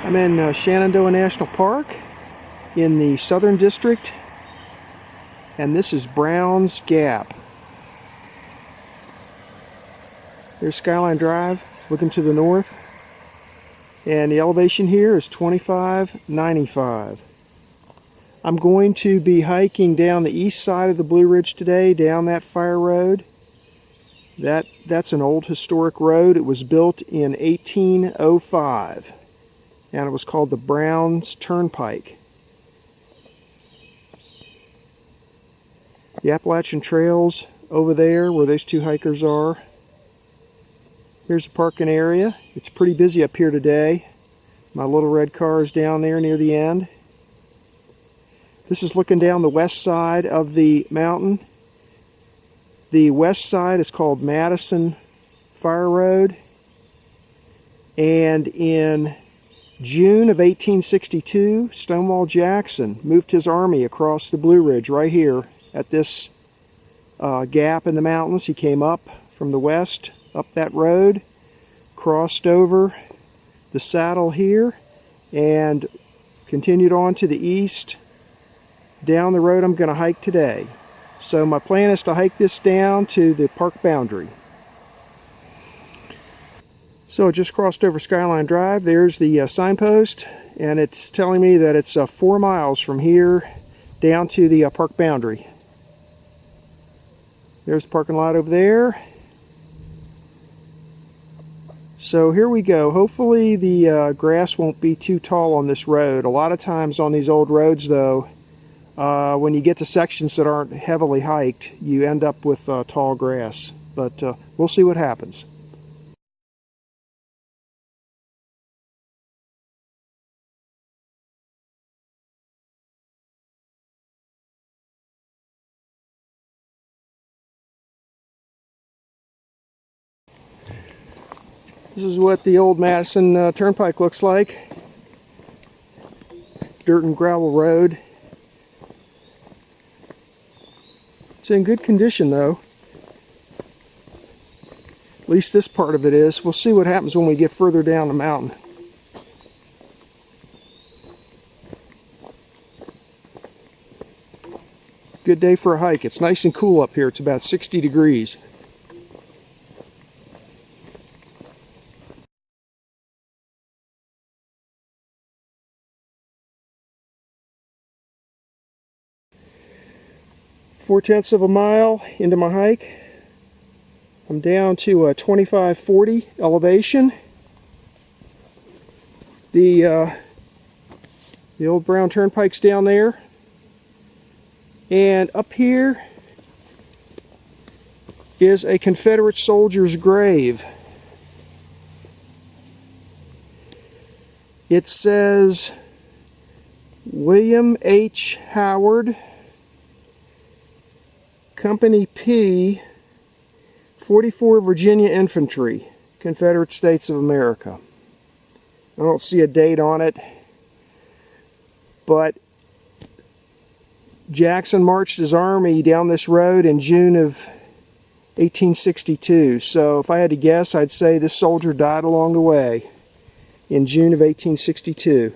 I'm in Shenandoah National Park in the Southern District, and this is Brown's Gap. There's Skyline Drive looking to the north, and the elevation here is 2595. I'm going to be hiking down the east side of the Blue Ridge today, down that fire road. That's an old historic road. It was built in 1805, and it was called the Brown Turnpike. The Appalachian Trail's over there where those two hikers are. Here's the parking area. It's pretty busy up here today. My little red car is down there near the end. This is looking down the west side of the mountain. The west side is called Madison Fire Road. And in June of 1862, Stonewall Jackson moved his army across the Blue Ridge right here at this gap in the mountains. He came up from the west, up that road, crossed over the saddle here, and continued on to the east down the road I'm going to hike today. So my plan is to hike this down to the park boundary. So I just crossed over Skyline Drive. There's the signpost, and it's telling me that it's 4 miles from here down to the park boundary. There's the parking lot over there. So here we go. Hopefully the grass won't be too tall on this road. A lot of times on these old roads though, when you get to sections that aren't heavily hiked, you end up with tall grass. But we'll see what happens. This is what the old Madison Turnpike looks like. Dirt and gravel road. It's in good condition though. At least this part of it is. We'll see what happens when we get further down the mountain. Good day for a hike. It's nice and cool up here. It's about 60 degrees. Four-tenths of a mile into my hike. I'm down to 2540 elevation. The old Brown Turnpike's down there. And up here is a Confederate soldier's grave. It says William H. Howard, Company P, 44 Virginia Infantry, Confederate States of America. I don't see a date on it, but Jackson marched his army down this road in June of 1862. So if I had to guess, I'd say this soldier died along the way in June of 1862.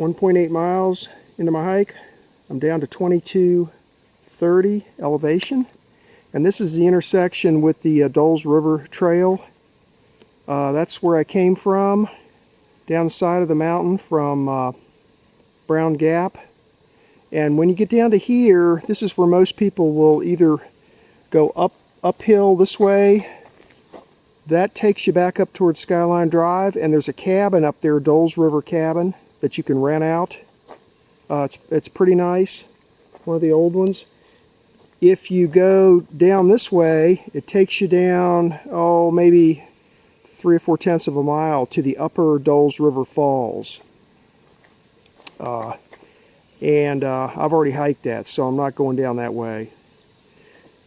1.8 miles into my hike. I'm down to 2230 elevation. And this is the intersection with the Doles River Trail. That's where I came from, down the side of the mountain from Brown Gap. And when you get down to here, this is where most people will either go uphill this way. That takes you back up towards Skyline Drive, and there's a cabin up there, Doles River Cabin, that you can rent out. It's pretty nice, one of the old ones. If you go down this way, it takes you down, maybe 3 or 4/10 of a mile to the upper Doles River Falls. I've already hiked that, so I'm not going down that way.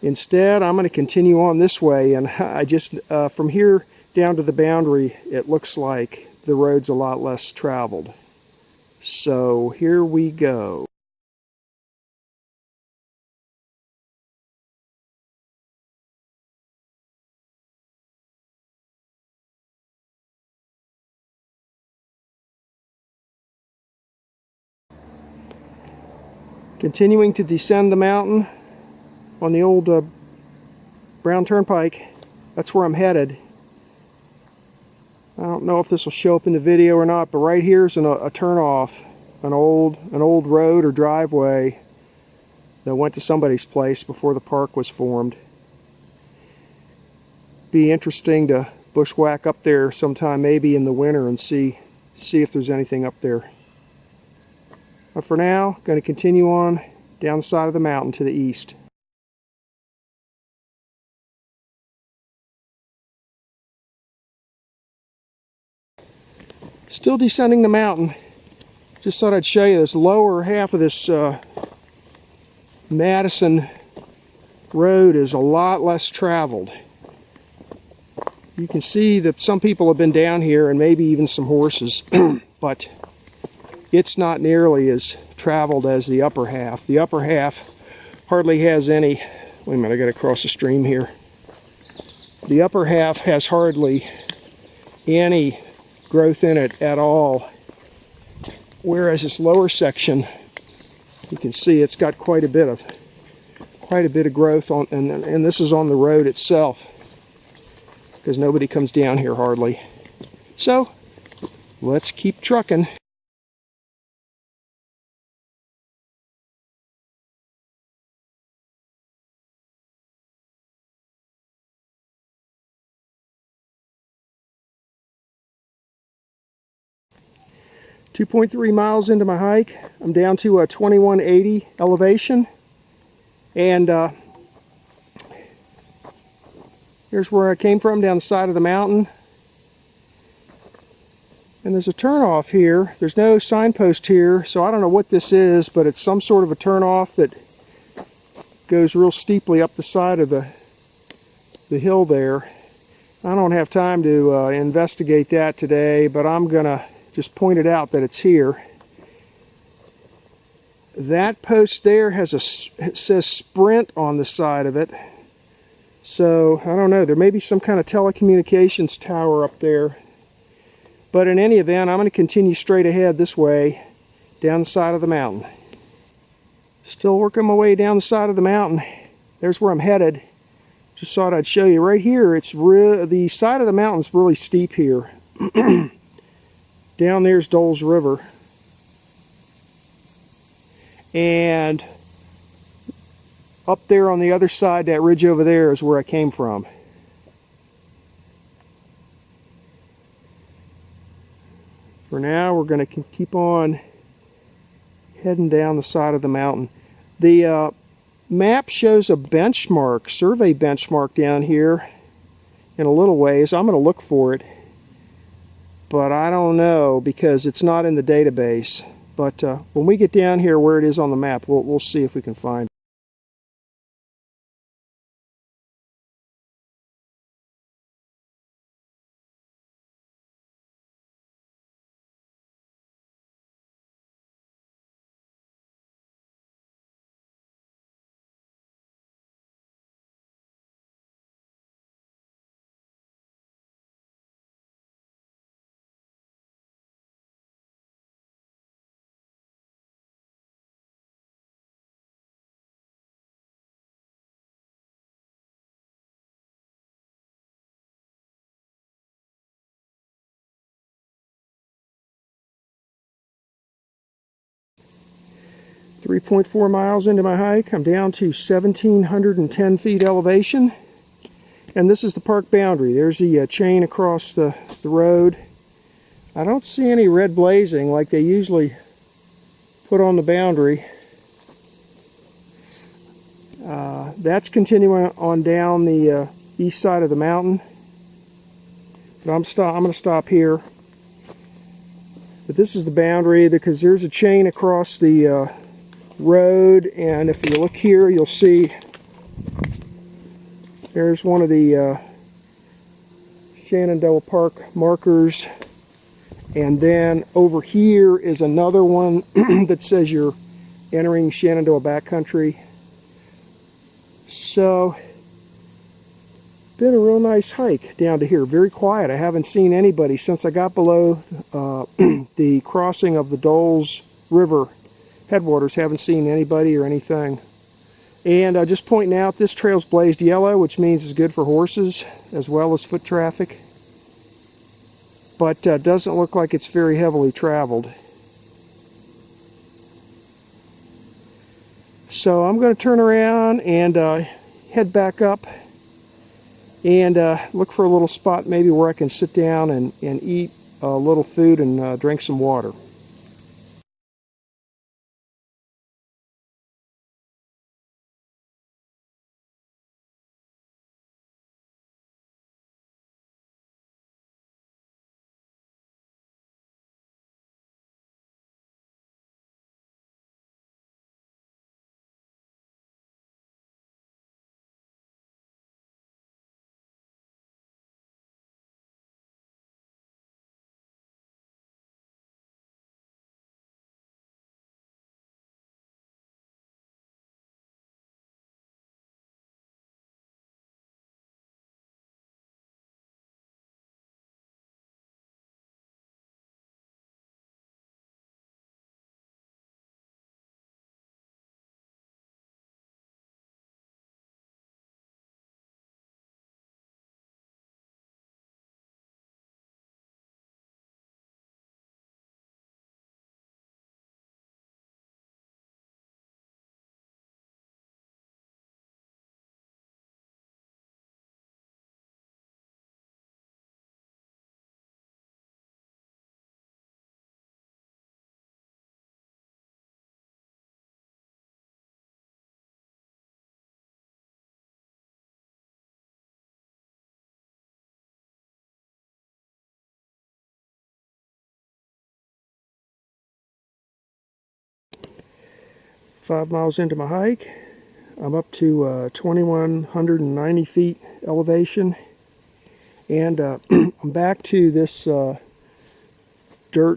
Instead, I'm going to continue on this way, and I just, from here down to the boundary, it looks like the road's a lot less traveled. So here we go. Continuing to descend the mountain on the old Brown Turnpike. That's where I'm headed. I don't know if this will show up in the video or not, but right here is a turnoff, an old road or driveway that went to somebody's place before the park was formed. Be interesting to bushwhack up there sometime, maybe in the winter, and see if there's anything up there. But for now, going to continue on down the side of the mountain to the east. Still descending the mountain. Just thought I'd show you this lower half of this Madison road is a lot less traveled. You can see that some people have been down here, and maybe even some horses, but it's not nearly as traveled as the upper half. The upper half hardly has any, wait a minute, I gotta cross the stream here. The upper half has hardly any growth in it at all, whereas this lower section, you can see it's got quite a bit of growth on, and this is on the road itself, because nobody comes down here hardly. So let's keep trucking. .3 miles into my hike, I'm down to a 2180 elevation, and here's where I came from, down the side of the mountain. And there's a turnoff here. There's no signpost here, so I don't know what this is, but it's some sort of a turnoff that goes real steeply up the side of the hill there. I don't have time to investigate that today, but I'm gonna just point it out that it's here. That post there it says Sprint on the side of it. So I don't know, there may be some kind of telecommunications tower up there. But in any event, I'm going to continue straight ahead this way down the side of the mountain. Still working my way down the side of the mountain. There's where I'm headed. Just thought I'd show you right here. The side of the mountain's really steep here. Down there's Doles River. And up there on the other side, that ridge over there is where I came from. For now, we're going to keep on heading down the side of the mountain. The map shows a benchmark, survey benchmark down here in a little ways. I'm going to look for it, but I don't know because it's not in the database. But when we get down here where it is on the map, we'll see if we can find it. 3.4 miles into my hike. I'm down to 1,710 feet elevation. And this is the park boundary. There's the chain across the road. I don't see any red blazing like they usually put on the boundary. That's continuing on down the east side of the mountain. But I'm going to stop here. But this is the boundary because there's a chain across the road, and if you look here, you'll see there's one of the Shenandoah Park markers, and then over here is another one that says you're entering Shenandoah backcountry. So, been a real nice hike down to here. Very quiet. I haven't seen anybody since I got below the crossing of the Doles River headwaters. Haven't seen anybody or anything. And just pointing out, this trail's blazed yellow, which means it's good for horses as well as foot traffic. But doesn't look like it's very heavily traveled. So I'm going to turn around and head back up and look for a little spot maybe where I can sit down and eat a little food and drink some water. Five miles into my hike, I'm up to 2,190 feet elevation, and I'm back to this dirt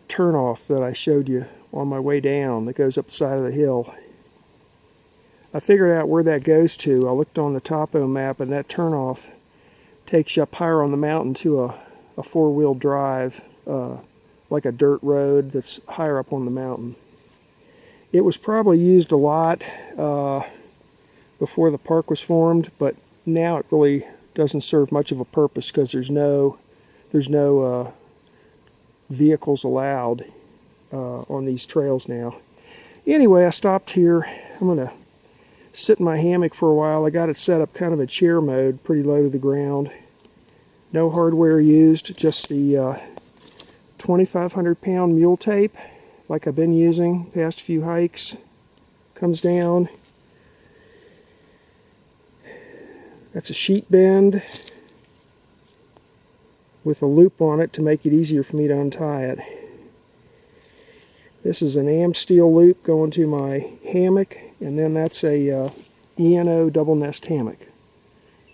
turnoff that I showed you on my way down that goes up the side of the hill. I figured out where that goes to. I looked on the topo map, and that turnoff takes you up higher on the mountain to a four-wheel drive, like a dirt road that's higher up on the mountain. It was probably used a lot before the park was formed, but now it really doesn't serve much of a purpose because there's no vehicles allowed on these trails now. Anyway, I stopped here. I'm going to sit in my hammock for a while. I got it set up kind of a chair mode, pretty low to the ground. No hardware used, just the 2,500 pound mule tape like I've been using past few hikes. Comes down. That's a sheet bend with a loop on it to make it easier for me to untie it. This is an am steel loop going to my hammock, and then that's a ENO double nest hammock.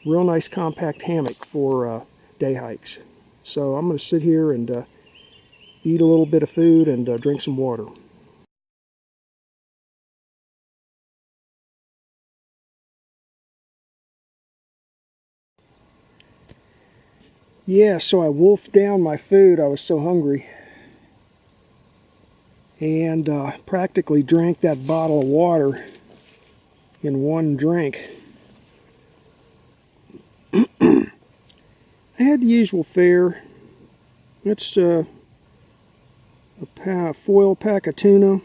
Real nice compact hammock for day hikes. So I'm going to sit here and eat a little bit of food and drink some water. Yeah, so I wolfed down my food. I was so hungry. And practically drank that bottle of water in one drink. I had the usual fare. It's a foil pack of tuna,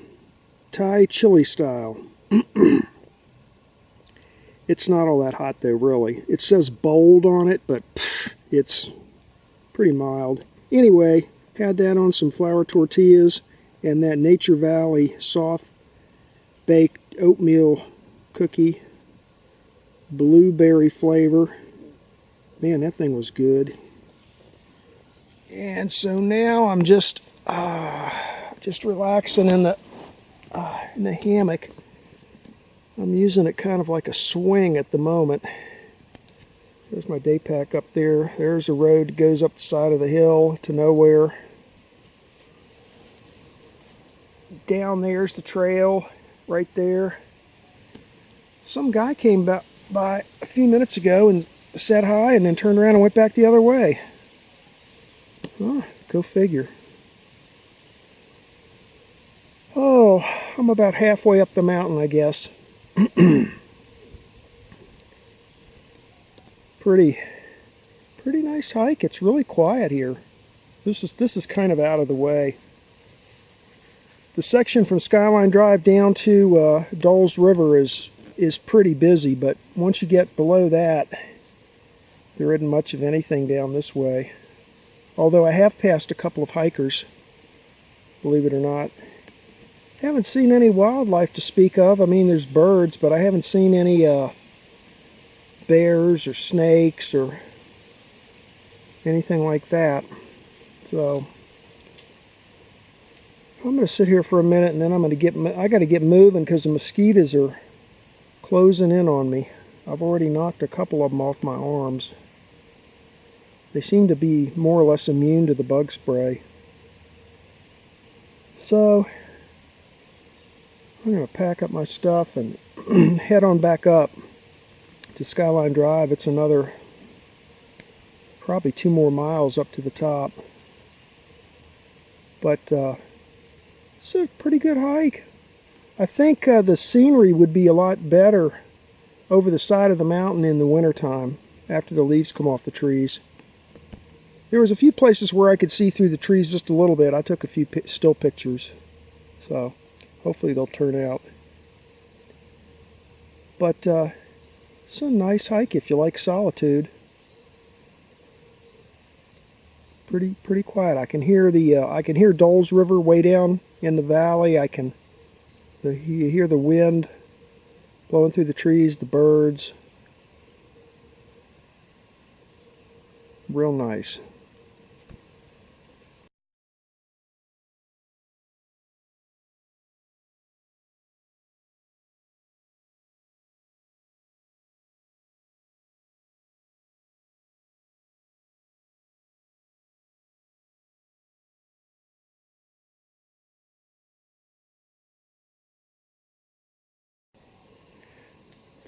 Thai chili style. It's not all that hot though, really. It says bold on it, but it's pretty mild. Anyway, had that on some flour tortillas and that Nature Valley soft baked oatmeal cookie, blueberry flavor. Man, that thing was good. And so now I'm just relaxing in the hammock. I'm using it kind of like a swing at the moment. There's my day pack up there. There's a road that goes up the side of the hill to nowhere. Down there's the trail right there. Some guy came by a few minutes ago and said hi and then turned around and went back the other way. Oh, go figure. Oh, I'm about halfway up the mountain, I guess. Pretty nice hike. It's really quiet here. This is kind of out of the way. The section from Skyline Drive down to Doles River is pretty busy, but once you get below that, there isn't much of anything down this way. Although I have passed a couple of hikers, believe it or not. Haven't seen any wildlife to speak of. I mean, there's birds, but I haven't seen any bears or snakes or anything like that. So I'm going to sit here for a minute, and then I got to get moving because the mosquitoes are closing in on me. I've already knocked a couple of them off my arms. They seem to be more or less immune to the bug spray. So I'm going to pack up my stuff and head on back up to Skyline Drive. It's another probably 2 more miles up to the top. But it's a pretty good hike. I think the scenery would be a lot better over the side of the mountain in the wintertime after the leaves come off the trees. There was a few places where I could see through the trees just a little bit. I took a few still pictures. So hopefully they'll turn out. But it's a nice hike if you like solitude. Pretty quiet. I can hear Doles River way down in the valley. You hear the wind blowing through the trees, the birds. Real nice.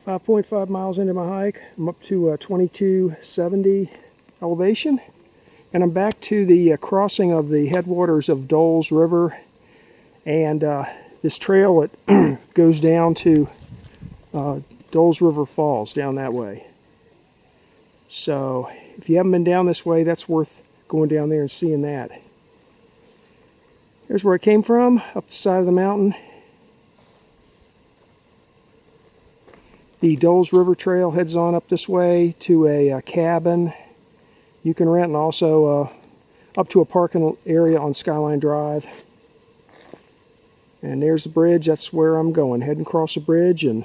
About 0.5 miles into my hike. I'm up to 2270 elevation, and I'm back to the crossing of the headwaters of Doles River, and this trail that goes down to Doles River Falls down that way. So if you haven't been down this way, that's worth going down there and seeing that. Here's where I came from, up the side of the mountain. The Doles River Trail heads on up this way to a cabin you can rent, and also up to a parking area on Skyline Drive. And there's the bridge. That's where I'm going, heading across the bridge and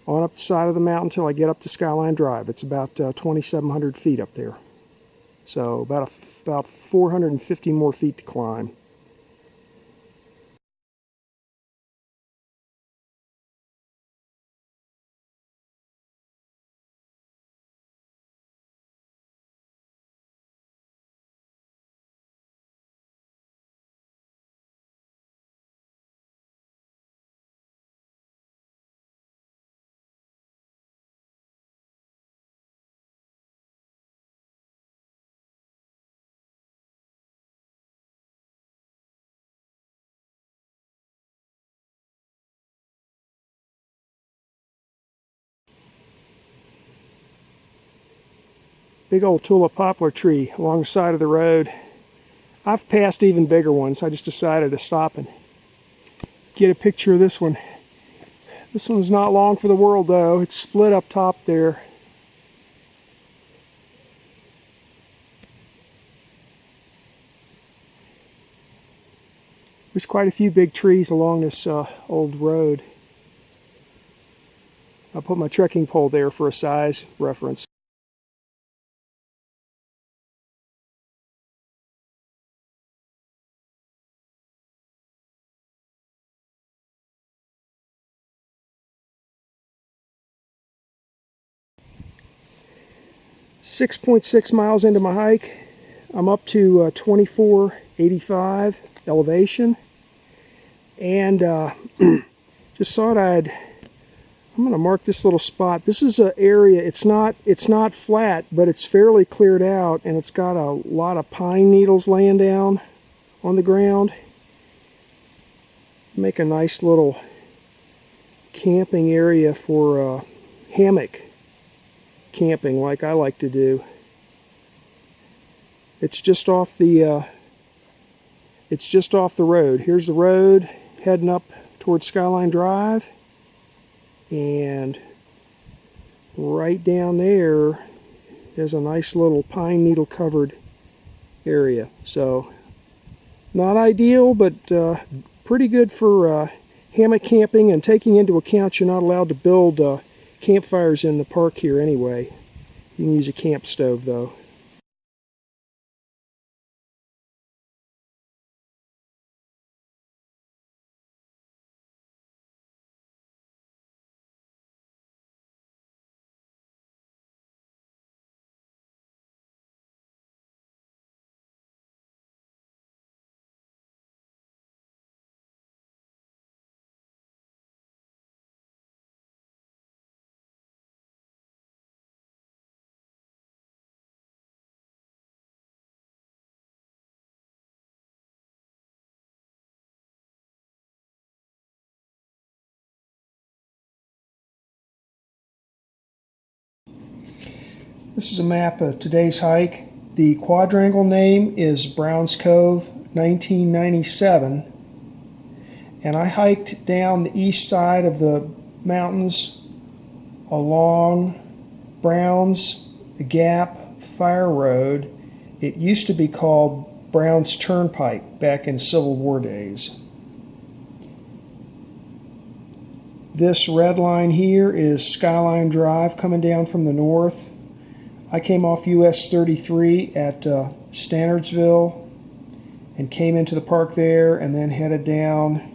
on up the side of the mountain until I get up to Skyline Drive. It's about 2,700 feet up there. So about 450 more feet to climb. Big old tulip poplar tree along the side of the road. I've passed even bigger ones. I just decided to stop and get a picture of this one. This one's not long for the world though. It's split up top there. There's quite a few big trees along this old road. I'll put my trekking pole there for a size reference. .6 miles into my hike. I'm up to 2485 elevation, and just thought I'm going to mark this little spot. This is an area, it's not flat, but it's fairly cleared out, and it's got a lot of pine needles laying down on the ground. Make a nice little camping area for hammock camping like I like to do. It's just off the road. Here's the road heading up towards Skyline Drive, and right down there is a nice little pine needle covered area. So not ideal, but pretty good for hammock camping, and taking into account you're not allowed to build campfires in the park here anyway. You can use a camp stove though. This is a map of today's hike. The quadrangle name is Browns Cove 1997, and I hiked down the east side of the mountains along Browns Gap Fire Road. It used to be called Brown's Turnpike back in Civil War days. This red line here is Skyline Drive coming down from the north. I came off US 33 at Standardsville and came into the park there, and then headed down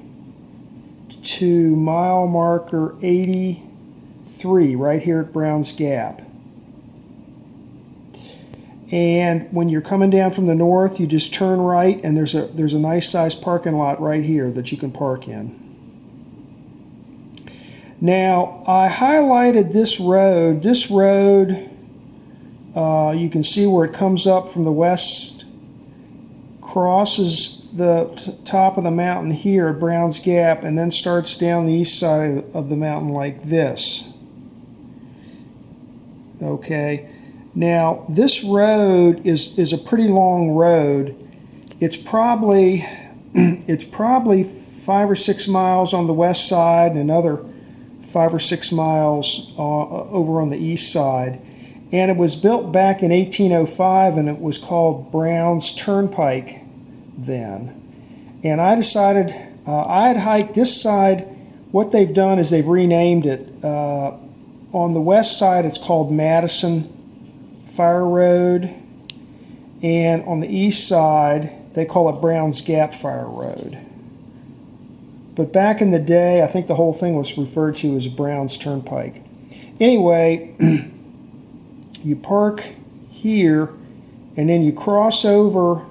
to mile marker 83 right here at Browns Gap. And when you're coming down from the north, you just turn right, and there's a nice sized parking lot right here that you can park in. Now, I highlighted this road. This road, you can see where it comes up from the west, crosses the top of the mountain here at Browns Gap, and then starts down the east side of the mountain like this. Okay, now this road is a pretty long road. It's probably 5 or 6 miles on the west side, and another 5 or 6 miles over on the east side. And it was built back in 1805, and it was called Brown's Turnpike then. And I decided I had hiked this side. What they've done is they've renamed it. On the west side, it's called Madison Fire Road, and on the east side, they call it Brown's Gap Fire Road. But back in the day, I think the whole thing was referred to as Brown's Turnpike. Anyway, you park here, and then you cross over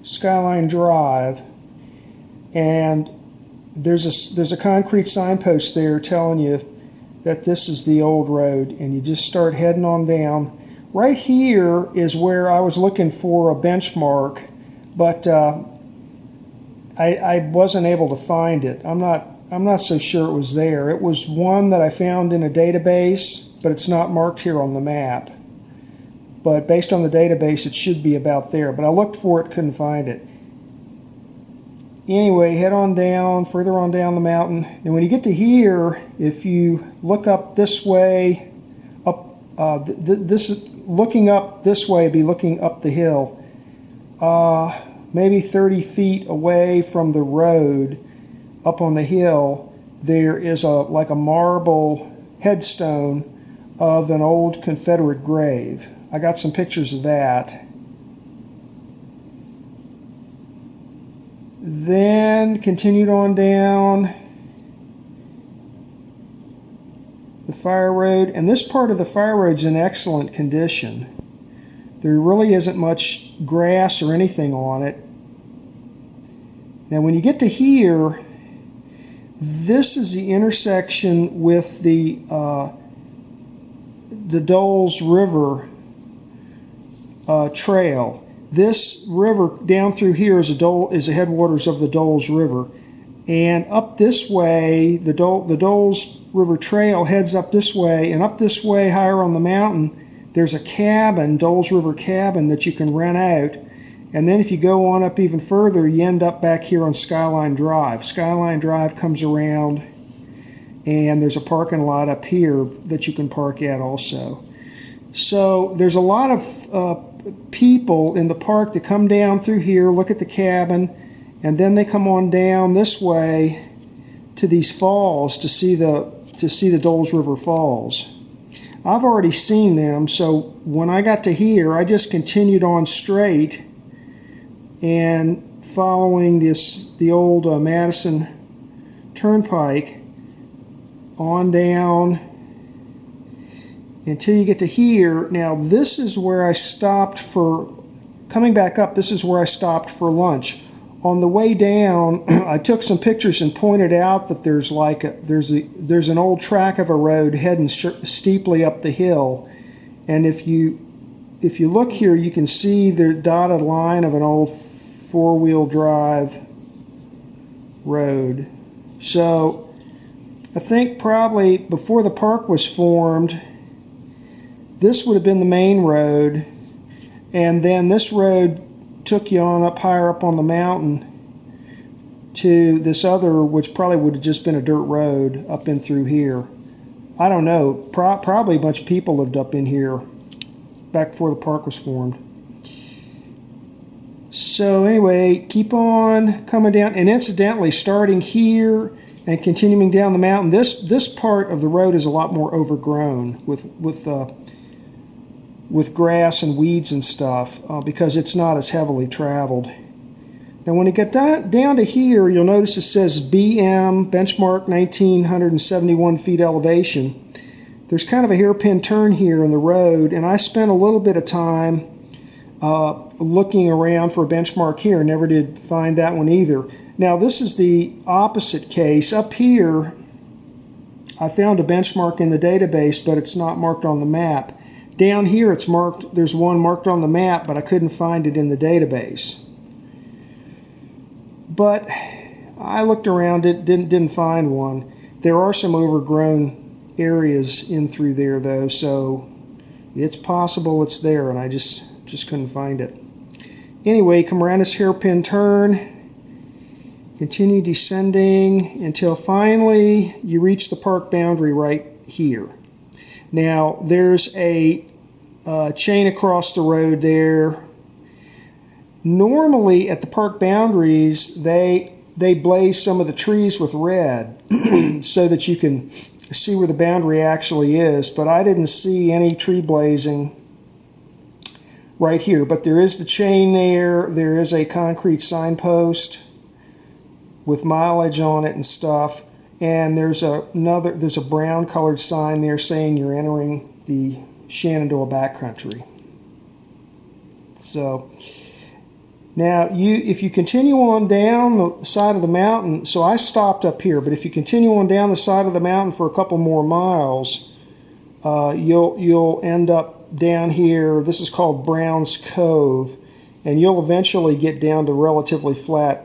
Skyline Drive, and there's a concrete signpost there telling you that this is the old road, and you just start heading on down. Right here is where I was looking for a benchmark, but I wasn't able to find it. I'm not so sure it was there. It was one that I found in a database, but it's not marked here on the map. But based on the database, it should be about there. But I looked for it, couldn't find it. anyway, head on down, further on down the mountain. And when you get to here, if you look up this way, looking up this way, be looking up the hill, maybe 30 feet away from the road, up on the hill, there is like a marble headstone of an old Confederate grave. I got some pictures of that. Then continued on down the fire road, and this part of the fire road is in excellent condition. There really isn't much grass or anything on it. Now when you get to here, this is the intersection with the Doles River trail. This river down through here is the headwaters of the Doles River. And up this way, the Doles River Trail heads up this way, and up this way higher on the mountain, there's a cabin, Doles River Cabin, that you can rent out. And then if you go on up even further, you end up back here on Skyline Drive. Skyline Drive comes around, and there's a parking lot up here that you can park at also. So there's a lot of people in the park that come down through here, look at the cabin, and then they come on down this way to these falls to see the Doles River Falls. I've already seen them, so when I got to here, I just continued on straight and following the old Madison Turnpike on down until you get to here. Now this is where I stopped for, coming back up, this is where I stopped for lunch. On the way down, I took some pictures and pointed out that there's an old track of a road heading steeply up the hill, and if you look here, you can see the dotted line of an old four-wheel drive road. So I think probably before the park was formed, this would have been the main road, and then this road took you on up higher up on the mountain to this other, which probably would have just been a dirt road up in through here. I don't know, probably a bunch of people lived up in here back before the park was formed. So anyway, keep on coming down, and incidentally, starting here and continuing down the mountain, this part of the road is a lot more overgrown with grass and weeds and stuff because it's not as heavily traveled. Now when you get down to here, you'll notice it says BM, benchmark 1971 feet elevation. There's kind of a hairpin turn here in the road, and I spent a little bit of time looking around for a benchmark here. Never did find that one either. Now this is the opposite case. Up here, I found a benchmark in the database, but it's not marked on the map. Down here it's marked, there's one marked on the map, but I couldn't find it in the database. But I looked around it, didn't find one. There are some overgrown areas in through there though, so it's possible it's there, and I just couldn't find it. Anyway, come around this hairpin turn, continue descending until finally you reach the park boundary right here. Now there's a chain across the road there. Normally at the park boundaries they blaze some of the trees with red so that you can see where the boundary actually is, but I didn't see any tree blazing right here. But there is the chain there. There is a concrete signpost with mileage on it and stuff. And there's a brown colored sign there saying you're entering the Shenandoah backcountry. So now if you continue on down the side of the mountain, so I stopped up here, but if you continue on down the side of the mountain for a couple more miles, you'll end up down here. This is called Brown's Cove, and you'll eventually get down to relatively flat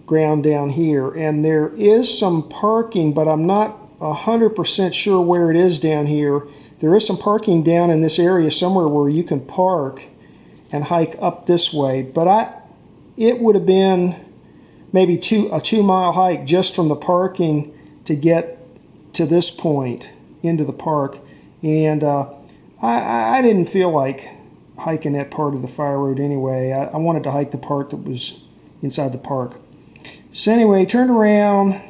ground down here. And there is some parking, but I'm not 100% sure where it is down here. There is some parking down in this area somewhere where you can park and hike up this way, but it would have been maybe a 2-mile hike just from the parking to get to this point into the park. And I didn't feel like hiking that part of the fire road anyway. I wanted to hike the part that was inside the park. So anyway, turned around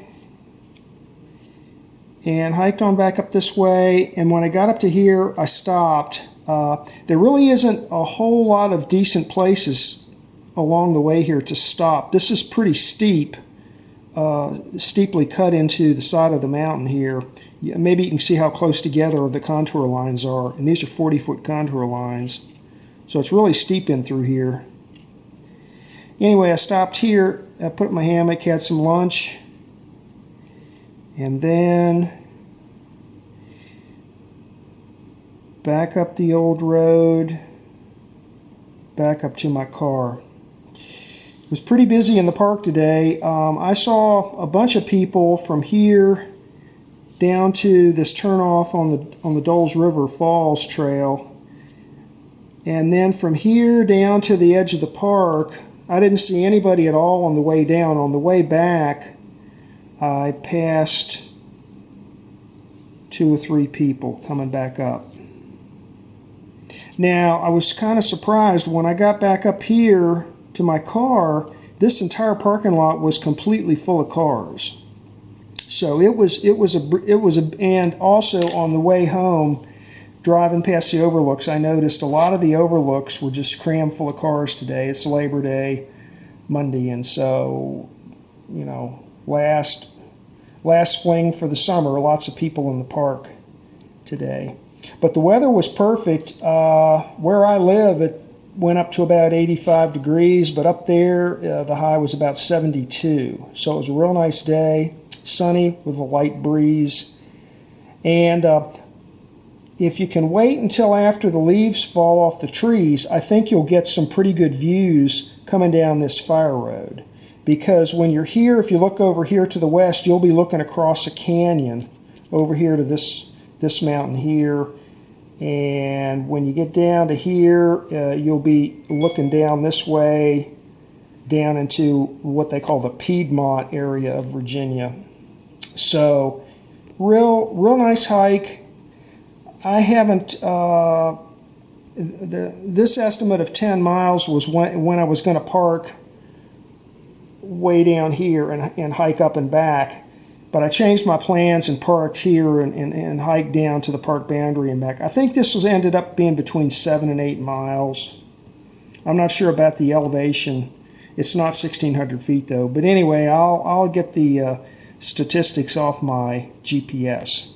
and hiked on back up this way. And when I got up to here, I stopped. There really isn't a whole lot of decent places along the way here to stop. This is pretty steep, steeply cut into the side of the mountain here. Maybe you can see how close together the contour lines are. And these are 40-foot contour lines. So it's really steep in through here. Anyway, I stopped here. I put up my hammock, had some lunch. And then back up the old road, back up to my car. It was pretty busy in the park today. I saw a bunch of people from here down to this turnoff on the Doles River Falls Trail. And then from here down to the edge of the park, I didn't see anybody at all on the way down. On the way back, I passed 2 or 3 people coming back up. Now, I was kind of surprised when I got back up here to my car. This entire parking lot was completely full of cars. So and also on the way home, driving past the overlooks, I noticed a lot of the overlooks were just crammed full of cars today. It's Labor Day, Monday, and so, you know, last fling for the summer, lots of people in the park today. But the weather was perfect. Where I live, it went up to about 85 degrees, but up there, the high was about 72. So it was a real nice day, sunny with a light breeze. And if you can wait until after the leaves fall off the trees, I think you'll get some pretty good views coming down this fire road. Because when you're here, if you look over here to the west, you'll be looking across a canyon over here to this mountain here. And when you get down to here, you'll be looking down this way, down into what they call the Piedmont area of Virginia. So, real nice hike. I haven't, this estimate of 10 miles was when I was going to park way down here and hike up and back. But I changed my plans and parked here and hiked down to the park boundary and back. I think this ended up being between 7 and 8 miles. I'm not sure about the elevation. It's not 1,600 feet though. But anyway, I'll get the statistics off my GPS.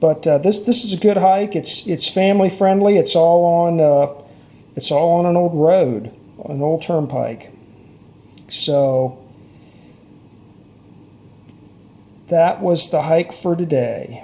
But this is a good hike. It's family friendly. It's all on an old road, an old turnpike. So that was the hike for today.